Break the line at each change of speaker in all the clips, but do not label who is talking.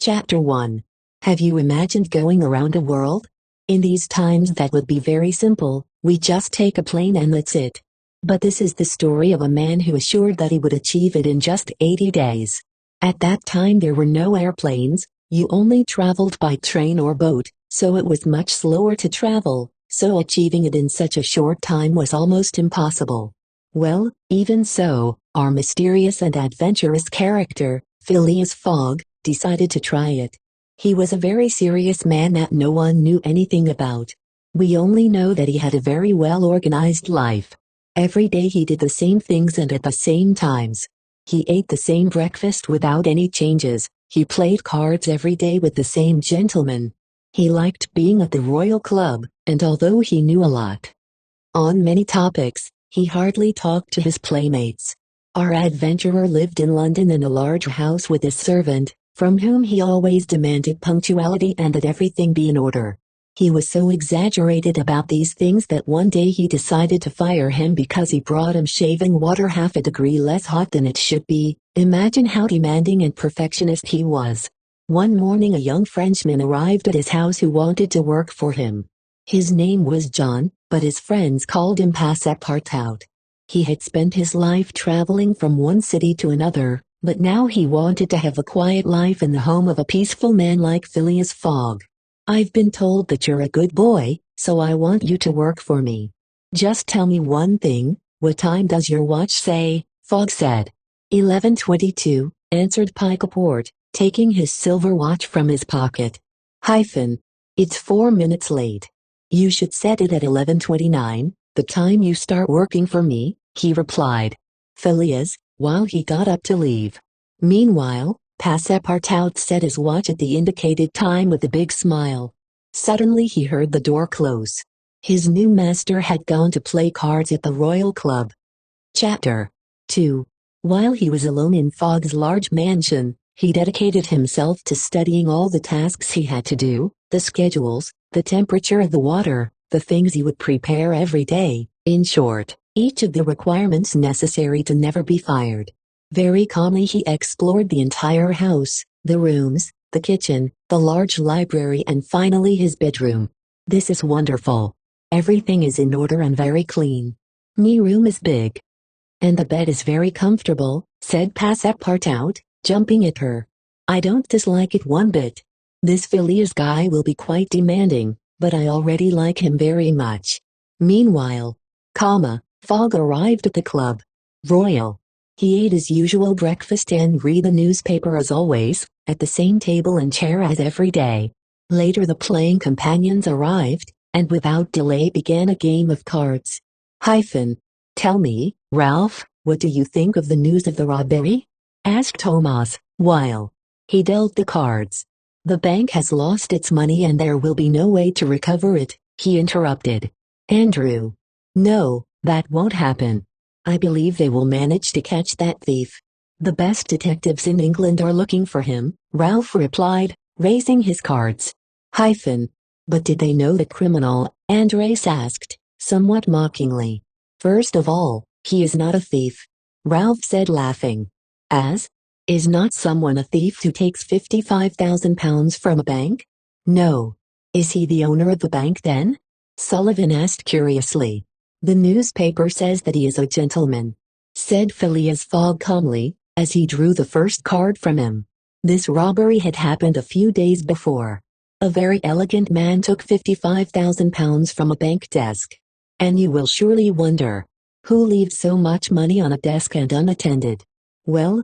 Chapter 1. Have you imagined going around the world? In these times that would be very simple, we just take a plane and that's it. But this is the story of a man who assured that he would achieve it in just 80 days. At that time there were no airplanes, you only traveled by train or boat, so it was much slower to travel, so achieving it in such a short time was almost impossible. Well, even so, our mysterious and adventurous character, Phileas Fogg, decided to try it. He was a very serious man that no one knew anything about. We only know that he had a very well-organized life. Every day he did the same things and at the same times. He ate the same breakfast without any changes. He played cards every day with the same gentleman. He liked being at the Royal Club, and although he knew a lot on many topics, he hardly talked to his playmates. Our adventurer lived in London in a large house with his servant, from whom he always demanded punctuality and that everything be in order. He was so exaggerated about these things that one day he decided to fire him because he brought him shaving water half a degree less hot than it should be. Imagine how demanding and perfectionist he was. One morning a young Frenchman arrived at his house who wanted to work for him. His name was John, but his friends called him Passepartout. He had spent his life traveling from one city to another, but now he wanted to have a quiet life in the home of a peaceful man like Phileas Fogg. "I've been told that you're a good boy, so I want you to work for me. Just tell me one thing, what time does your watch say?" Fogg said. 11:22, answered Pickleport, taking his silver watch from his pocket. It's 4 minutes late. You should set it at 11:29, the time you start working for me, he replied. Phileas, while he got up to leave. Meanwhile, Passepartout set his watch at the indicated time with a big smile. Suddenly he heard the door close. His new master had gone to play cards at the Royal Club. Chapter 2. While he was alone in Fogg's large mansion, he dedicated himself to studying all the tasks he had to do, the schedules, the temperature of the water, the things he would prepare every day, in short, each of the requirements necessary to never be fired. Very calmly he explored the entire house, the rooms, the kitchen, the large library and finally his bedroom. This is wonderful. Everything is in order and very clean. Me room is big. And the bed is very comfortable, said Passepartout, jumping at her. I don't dislike it one bit. This Phileas guy will be quite demanding, but I already like him very much. Meanwhile, Fogg arrived at the Club Royal. He ate his usual breakfast and read the newspaper as always, at the same table and chair as every day. Later the playing companions arrived, and without delay began a game of cards. Tell me, Ralph, what do you think of the news of the robbery? Asked Thomas, while he dealt the cards. The bank has lost its money and there will be no way to recover it, he interrupted. Andrew. No, that won't happen. I believe they will manage to catch that thief. The best detectives in England are looking for him, Ralph replied, raising his cards. But did they know the criminal? Andres asked, somewhat mockingly. First of all, he is not a thief. Ralph said laughing. Is not someone a thief who takes £55,000 from a bank? No. Is he the owner of the bank then? Sullivan asked curiously. The newspaper says that he is a gentleman, said Phileas Fogg calmly, as he drew the first card from him. This robbery had happened a few days before. A very elegant man took £55,000 from a bank desk. And you will surely wonder, who leaves so much money on a desk and unattended? Well,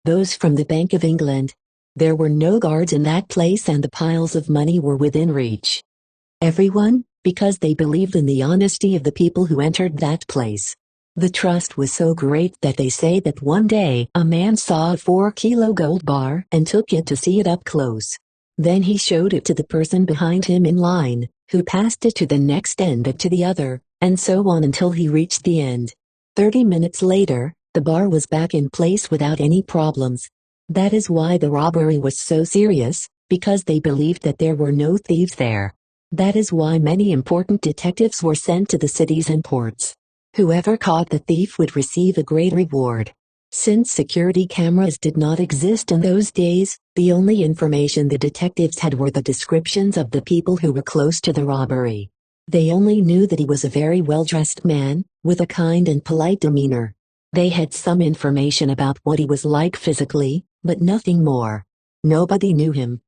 those from the Bank of England. There were no guards in that place and the piles of money were within reach. Everyone, because they believed in the honesty of the people who entered that place. The trust was so great that they say that one day a man saw a 4-kilo gold bar and took it to see it up close. Then he showed it to the person behind him in line, who passed it to the next and to the other, and so on until he reached the end. 30 minutes later, the bar was back in place without any problems. That is why the robbery was so serious, because they believed that there were no thieves there. That is why many important detectives were sent to the cities and ports. Whoever caught the thief would receive a great reward. Since security cameras did not exist in those days, The only information the detectives had were the descriptions of the people who were close to the robbery. They only knew that he was a very well-dressed man, with a kind and polite demeanor. They had some information about what he was like physically, but nothing more. Nobody knew him.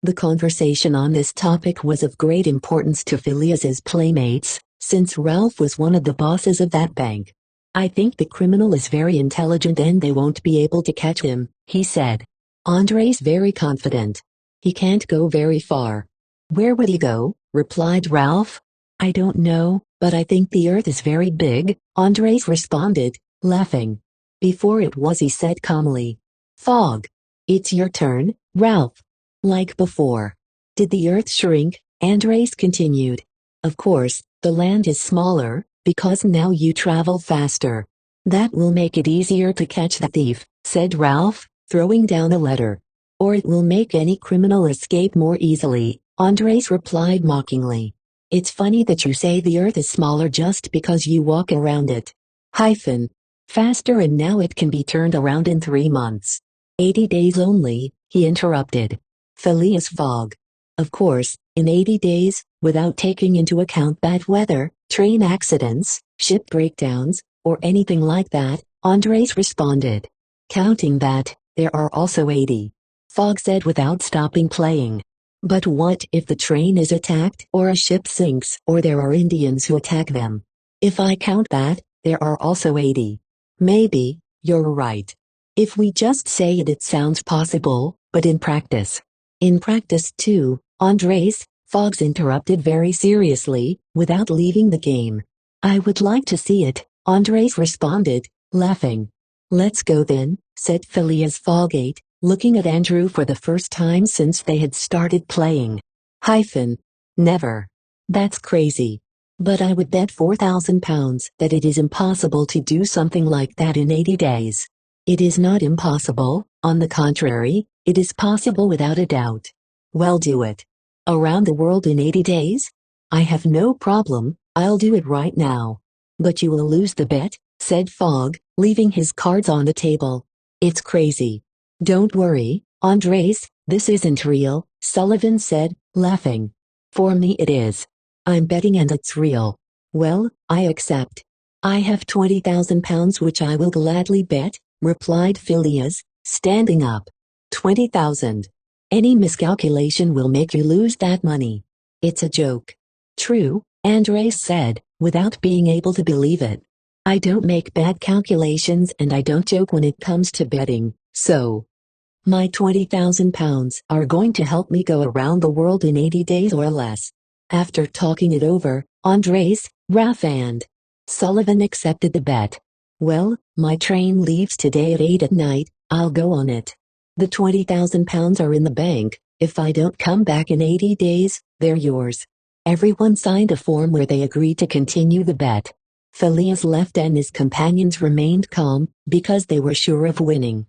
The conversation on this topic was of great importance to Phileas's playmates, since Ralph was one of the bosses of that bank. "I think the criminal is very intelligent and they won't be able to catch him," he said. "Andre's very confident. He can't go very far." "Where would he go?" replied Ralph. "I don't know, but I think the earth is very big," Andres responded, laughing. Before it was he said calmly, "Fog. It's your turn, Ralph." Like before. "Did the earth shrink?" Andres continued. "Of course, the land is smaller, because now you travel faster. That will make it easier to catch the thief," said Ralph, throwing down a letter. "Or it will make any criminal escape more easily," Andres replied mockingly. "It's funny that you say the earth is smaller just because you walk around it. Hyphen. Faster, and now it can be turned around in 3 months. 80 days only," he interrupted. Phileas Fogg. "Of course, in 80 days, without taking into account bad weather, train accidents, ship breakdowns, or anything like that," Andres responded. "Counting that, there are also 80. Fogg said without stopping playing. "But what if the train is attacked or a ship sinks or there are Indians who attack them? If I count that, there are also 80. Maybe, you're right. If we just say it, it sounds possible, but in practice." "In practice too, Andres," Fox interrupted very seriously, without leaving the game. "I would like to see it," Andres responded, laughing. "Let's go then," said Phileas Foggate, looking at Andrew for the first time since they had started playing. Hyphen. Never. That's crazy. But I would bet £4,000 that it is impossible to do something like that in 80 days. It is not impossible, on the contrary, it is possible without a doubt. Well, do it. Around the world in 80 days? I have no problem, I'll do it right now. But you will lose the bet, said Fogg, leaving his cards on the table. It's crazy. Don't worry, Andres, this isn't real, Sullivan said, laughing. For me it is. I'm betting and it's real. Well, I accept. I have £20,000 which I will gladly bet, replied Phileas, standing up. 20,000. Any miscalculation will make you lose that money. It's a joke. True, Andres said, without being able to believe it. I don't make bad calculations and I don't joke when it comes to betting, so my £20,000 are going to help me go around the world in 80 days or less. After talking it over, Andres, Raph and Sullivan accepted the bet. Well, my train leaves today at 8 at night, I'll go on it. The £20,000 are in the bank. If I don't come back in 80 days, they're yours. Everyone signed a form where they agreed to continue the bet. Phileas left and his companions remained calm, because they were sure of winning.